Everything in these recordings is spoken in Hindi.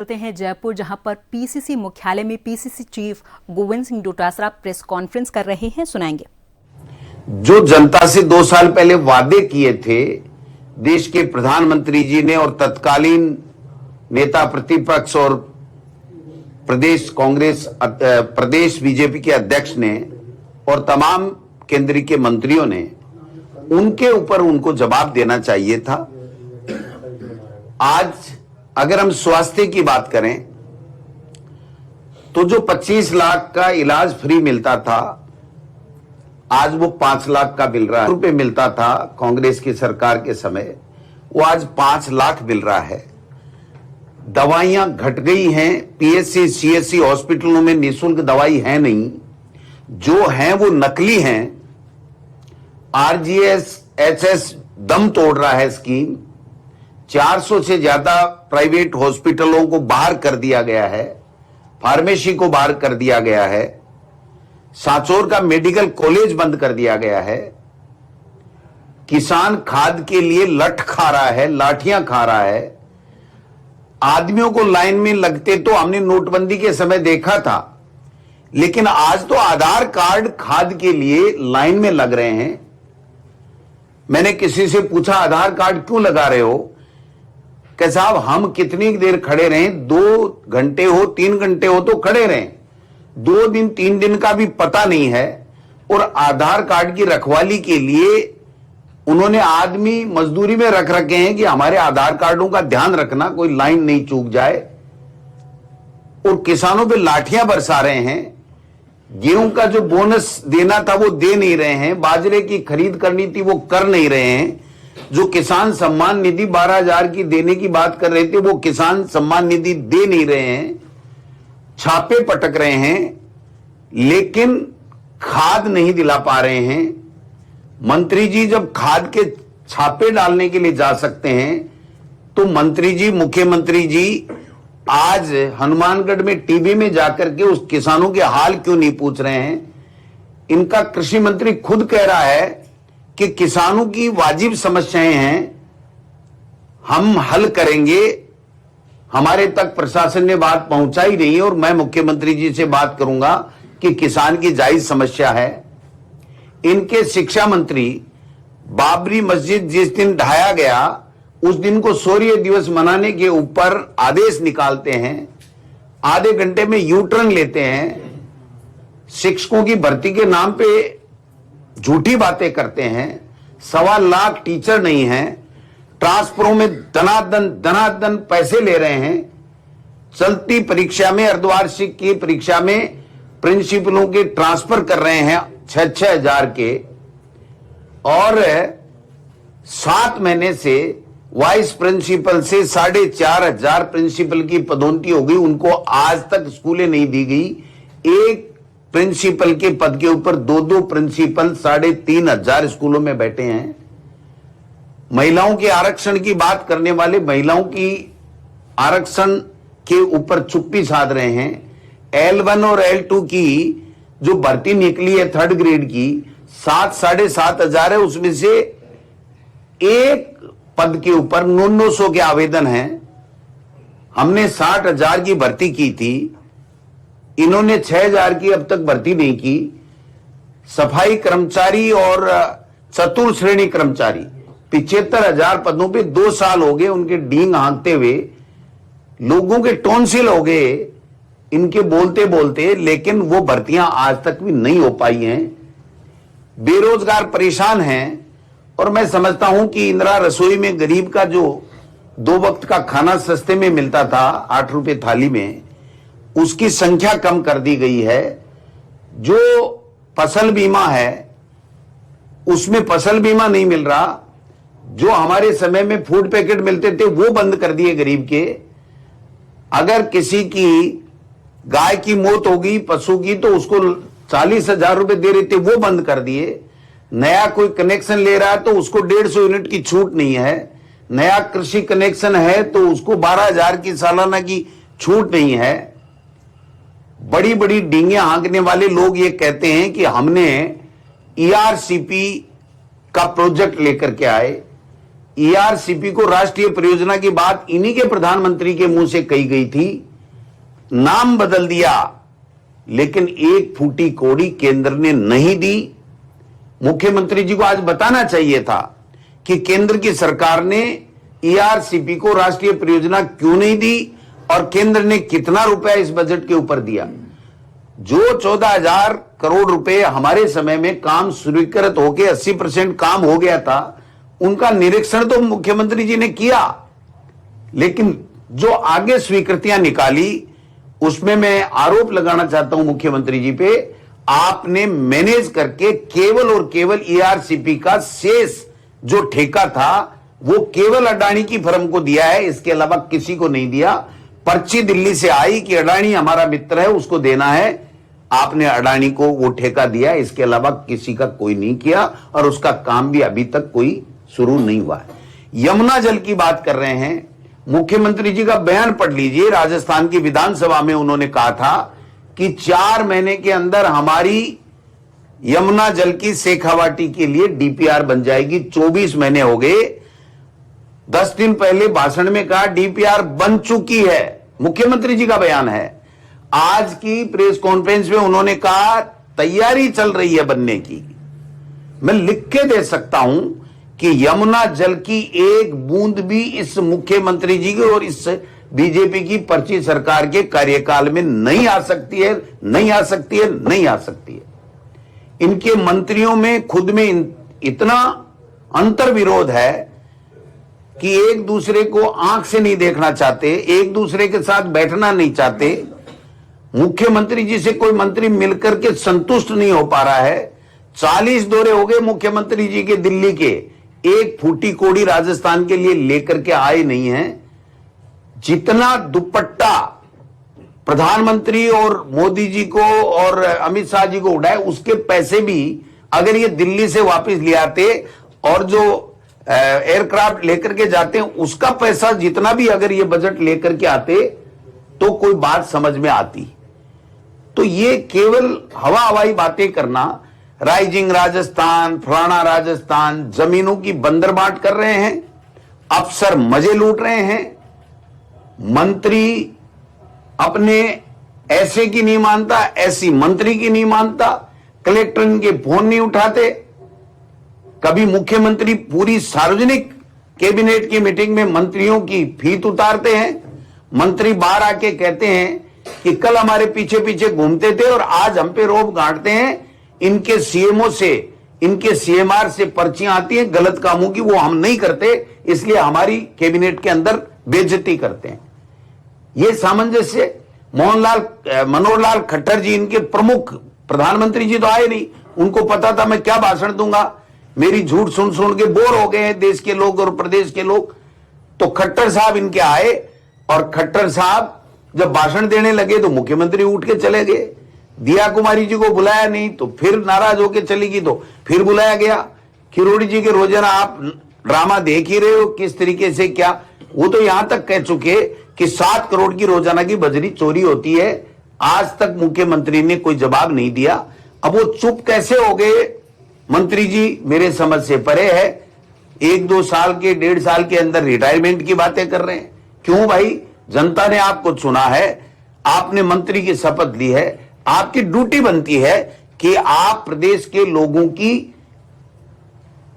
चलते हैं जयपुर, जहां पर पीसीसी मुख्यालय में PCC chief Govind Singh Dotasra press conference कर रहे हैं। सुनाएंगे। जो जनता से 2 साल पहले वादे किए थे देश के प्रधानमंत्री जी ने और तत्कालीन नेता प्रतिपक्ष और प्रदेश बीजेपी के अध्यक्ष ने और तमाम केंद्रीय के मंत्रियों ने, उनके ऊपर उनको जवाब देना चाहिए था। आज अगर हम स्वास्थ्य की बात करें तो जो 25 लाख का इलाज फ्री मिलता था, आज वो 5 लाख का मिल रहा है। रुपए मिलता था कांग्रेस की सरकार के समय, वो आज 5 लाख मिल रहा है। दवाइयां घट गई हैं। पीएचसी सीएचसी हॉस्पिटलों में निःशुल्क दवाई है नहीं, जो है वो नकली हैं। आरजीएस एचएस दम तोड़ रहा है स्कीम। 400 से ज्यादा प्राइवेट हॉस्पिटलों को बाहर कर दिया गया है, फार्मेसी को बाहर कर दिया गया है, सांचौर का मेडिकल कॉलेज बंद कर दिया गया है। किसान खाद के लिए लठ खा रहा है, लाठियां खा रहा है। आदमियों को लाइन में लगते तो हमने नोटबंदी के समय देखा था, लेकिन आज तो आधार कार्ड खाद के लिए लाइन में लग रहे हैं। मैंने किसी से पूछा, आधार कार्ड क्यों लगा रहे हो? कि साहब हम कितनी देर खड़े रहें, 2 घंटे हो 3 घंटे हो तो खड़े रहें, 2 दिन 3 दिन का भी पता नहीं है। और आधार कार्ड की रखवाली के लिए उन्होंने आदमी मजदूरी में रख रखे हैं कि हमारे आधार कार्डों का ध्यान रखना, कोई लाइन नहीं चूक जाए। और किसानों पे लाठियां बरसा रहे हैं। गेहूं का जो बोनस देना था वो दे नहीं रहे हैं, बाजरे की खरीद करनी थी वो कर नहीं रहे हैं। जो किसान सम्मान निधि 12,000 की देने की बात कर रहे थे, वो किसान सम्मान निधि दे नहीं रहे हैं। छापे पटक रहे हैं, लेकिन खाद नहीं दिला पा रहे हैं। मंत्री जी जब खाद के छापे डालने के लिए जा सकते हैं, तो मंत्री जी, मुख्यमंत्री जी आज हनुमानगढ़ में टीवी में जाकर के उस किसानों के हाल क्यों नहीं पूछ रहे हैं? इनका कृषि मंत्री खुद कह रहा है कि किसानों की वाजिब समस्याएं हैं, हम हल करेंगे। हमारे तक प्रशासन ने बात पहुंचाई नहीं है और मैं मुख्यमंत्री जी से बात करूंगा कि किसान की जायज समस्या है। इनके शिक्षा मंत्री बाबरी मस्जिद जिस दिन ढाया गया, उस दिन को शौर्य दिवस मनाने के ऊपर आदेश निकालते हैं, आधे घंटे में यू टर्न लेते हैं, शिक्षकों की भर्ती के नाम पे झूठी बातें करते हैं। 1.25 लाख टीचर नहीं हैं, ट्रांसफरों में धनाधन पैसे ले रहे हैं। चलती परीक्षा में, अर्धवार्षिक की परीक्षा में प्रिंसिपलों के ट्रांसफर कर रहे हैं 6-6 हजार के। और 7 महीने से वाइस प्रिंसिपल से 4,500 प्रिंसिपल की पदोन्नति हो गई, उनको आज तक स्कूलें नहीं दी गई। एक प्रिंसिपल के पद के ऊपर 2-2 प्रिंसिपल 3,500 स्कूलों में बैठे हैं। महिलाओं के आरक्षण की बात करने वाले महिलाओं की आरक्षण के ऊपर चुप्पी साध रहे हैं। L1 और L2 की जो भर्ती निकली है 3rd ग्रेड की, 7-7.5 हजार है, उसमें से एक पद के ऊपर 900 के आवेदन हैं। हमने 60,000 की भर्ती की थी, इन्होंने 6,000 की अब तक भर्ती नहीं की। सफाई कर्मचारी और चतुर्थ श्रेणी कर्मचारी 75,000 पदों पे 2 साल हो गए उनके डींग हाँकते हुए। लोगों के टॉन्सिल हो गए इनके बोलते बोलते, लेकिन वो भर्तियां आज तक भी नहीं हो पाई हैं। बेरोजगार परेशान हैं। और मैं समझता हूं कि इंदिरा रसोई में गरीब का जो 2 वक्त का खाना सस्ते में मिलता था 8 रुपए थाली में, उसकी संख्या कम कर दी गई है। जो फसल बीमा है उसमें फसल बीमा नहीं मिल रहा। जो हमारे समय में फूड पैकेट मिलते थे वो बंद कर दिए गरीब के। अगर किसी की गाय की मौत हो गई, पशु की, तो उसको 40,000 रुपए दे रहे थे, वो बंद कर दिए। नया कोई कनेक्शन ले रहा है तो उसको 150 यूनिट की छूट नहीं है। नया कृषि कनेक्शन है तो उसको 12,000 की सालाना की छूट नहीं है। बड़ी बड़ी डींगे हाँकने वाले लोग ये कहते हैं कि हमने ईआरसीपी का प्रोजेक्ट लेकर के आए। ईआरसीपी को राष्ट्रीय परियोजना की बात इन्हीं के प्रधानमंत्री के मुंह से कही गई थी, नाम बदल दिया, लेकिन एक फूटी कौड़ी केंद्र ने नहीं दी। मुख्यमंत्री जी को आज बताना चाहिए था कि केंद्र की सरकार ने ईआरसीपी को राष्ट्रीय परियोजना क्यों नहीं दी और केंद्र ने कितना रुपया इस बजट के ऊपर दिया। जो 14,000 करोड़ रुपए हमारे समय में काम स्वीकृत होकर 80% काम हो गया था, उनका निरीक्षण तो मुख्यमंत्री जी ने किया, लेकिन जो आगे स्वीकृतियां निकाली उसमें मैं आरोप लगाना चाहता हूं मुख्यमंत्री जी पे। आपने मैनेज करके केवल और केवल ईआरसीपी का शेष जो ठेका था वो केवल अडानी की फर्म को दिया है, इसके अलावा किसी को नहीं दिया। पर्ची दिल्ली से आई कि अडानी हमारा मित्र है, उसको देना है, आपने अडानी को वो ठेका दिया, इसके अलावा किसी का कोई नहीं किया और उसका काम भी अभी तक कोई शुरू नहीं हुआ है। यमुना जल की बात कर रहे हैं, मुख्यमंत्री जी का बयान पढ़ लीजिए। राजस्थान की विधानसभा में उन्होंने कहा था कि 4 महीने के अंदर हमारी यमुना जल की शेखावाटी के लिए डीपीआर बन जाएगी। 24 महीने हो गए। 10 दिन पहले भाषण में कहा डीपीआर बन चुकी है, मुख्यमंत्री जी का बयान है। आज की प्रेस कॉन्फ्रेंस में उन्होंने कहा तैयारी चल रही है बनने की। मैं लिख के दे सकता हूं कि यमुना जल की एक बूंद भी इस मुख्यमंत्री जी की और इस बीजेपी की पर्ची सरकार के कार्यकाल में नहीं आ सकती है, नहीं आ सकती है, नहीं आ सकती है। इनके मंत्रियों में खुद में इतना अंतर विरोध है कि एक दूसरे को आंख से नहीं देखना चाहते, एक दूसरे के साथ बैठना नहीं चाहते। मुख्यमंत्री जी से कोई मंत्री मिलकर के संतुष्ट नहीं हो पा रहा है। 40 दौरे हो गए मुख्यमंत्री जी के दिल्ली के, एक फूटी कोड़ी राजस्थान के लिए लेकर के आए नहीं है। जितना दुपट्टा प्रधानमंत्री और मोदी जी को और अमित शाह जी को उड़ाए, उसके पैसे भी अगर ये दिल्ली से वापस ले आते और जो एयरक्राफ्ट लेकर के जाते हैं उसका पैसा जितना भी अगर ये बजट लेकर के आते तो कोई बात समझ में आती। तो ये केवल हवाई बातें करना, राइजिंग राजस्थान, फलाना राजस्थान, जमीनों की बंदरबाट कर रहे हैं, अफसर मजे लूट रहे हैं, मंत्री अपने ऐसे की नहीं मानता, ऐसी मंत्री की नहीं मानता, कलेक्टर इनके फोन नहीं उठाते। कभी मुख्यमंत्री पूरी सार्वजनिक कैबिनेट की मीटिंग में मंत्रियों की फीत उतारते हैं। मंत्री बाहर आके कहते हैं कि कल हमारे पीछे पीछे घूमते थे और आज हम पे रोब गांठते हैं। इनके सीएमओ से, इनके सीएमआर से पर्चियां आती हैं गलत कामों की, वो हम नहीं करते, इसलिए हमारी कैबिनेट के अंदर बेइज्जती करते हैं। ये सामंजस्य मनोहर लाल खट्टर जी इनके प्रमुख, प्रधानमंत्री जी तो आए नहीं, उनको पता था मैं क्या भाषण दूंगा, मेरी झूठ सुन सुन के बोर हो गए हैं देश के लोग और प्रदेश के लोग। तो खट्टर साहब इनके आए और खट्टर साहब जब भाषण देने लगे तो मुख्यमंत्री उठ के चले गए। दिया कुमारी जी को बुलाया नहीं तो फिर नाराज होकर चली गई, तो फिर बुलाया गया। किरोड़ी जी के रोजाना आप ड्रामा देख ही रहे हो किस तरीके से, क्या वो तो यहां तक कह चुके कि 7 करोड़ की रोजाना की बजरी चोरी होती है। आज तक मुख्यमंत्री ने कोई जवाब नहीं दिया। अब वो चुप कैसे हो गए मंत्री जी, मेरे समझ से परे है। 1-2 साल के, 1.5 साल के अंदर रिटायरमेंट की बातें कर रहे हैं। क्यों भाई? जनता ने आपको चुना है, आपने मंत्री की शपथ ली है, आपकी ड्यूटी बनती है कि आप प्रदेश के लोगों की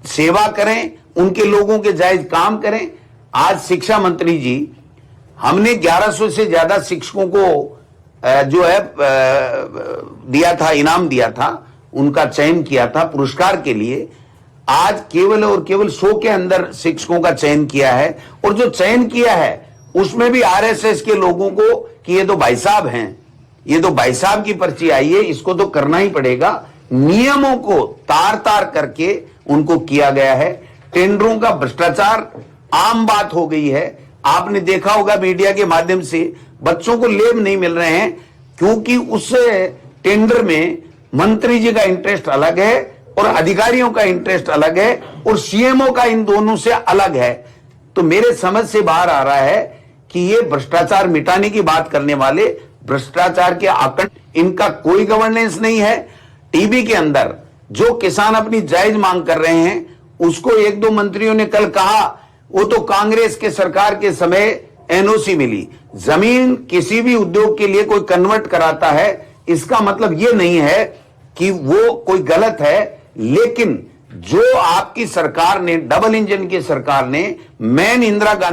सेवा करें, उनके लोगों के जायज काम करें। आज शिक्षा मंत्री जी, हमने 1100 से ज्यादा शिक्षकों को जो है दिया था, इनाम दिया था, उनका चयन किया था पुरस्कार के लिए। आज केवल और केवल 100 के अंदर शिक्षकों का चयन किया है, और जो चयन किया है उसमें भी आरएसएस के लोगों को कि ये तो भाई साहब हैं, ये तो भाई साहब की पर्ची आई है, इसको तो करना ही पड़ेगा। नियमों को तार तार करके उनको किया गया है। टेंडरों का भ्रष्टाचार आम बात हो गई है। आपने देखा होगा मीडिया के माध्यम से बच्चों को लेब नहीं मिल रहे हैं क्योंकि उस टेंडर में मंत्री जी का इंटरेस्ट अलग है और अधिकारियों का इंटरेस्ट अलग है और सीएमओ का इन दोनों से अलग है। तो मेरे समझ से बाहर आ रहा है कि ये भ्रष्टाचार मिटाने की बात करने वाले, भ्रष्टाचार के आकंठ, इनका कोई गवर्नेंस नहीं है। टीबी के अंदर जो किसान अपनी जायज मांग कर रहे हैं उसको 1-2 मंत्रियों ने कल कहा वो तो कांग्रेस के सरकार के समय एनओसी मिली। जमीन किसी भी उद्योग के लिए कोई कन्वर्ट कराता है, इसका मतलब ये नहीं है कि वो कोई गलत है, लेकिन जो आपकी सरकार ने, डबल इंजन की सरकार ने, मैन इंदिरा गांधी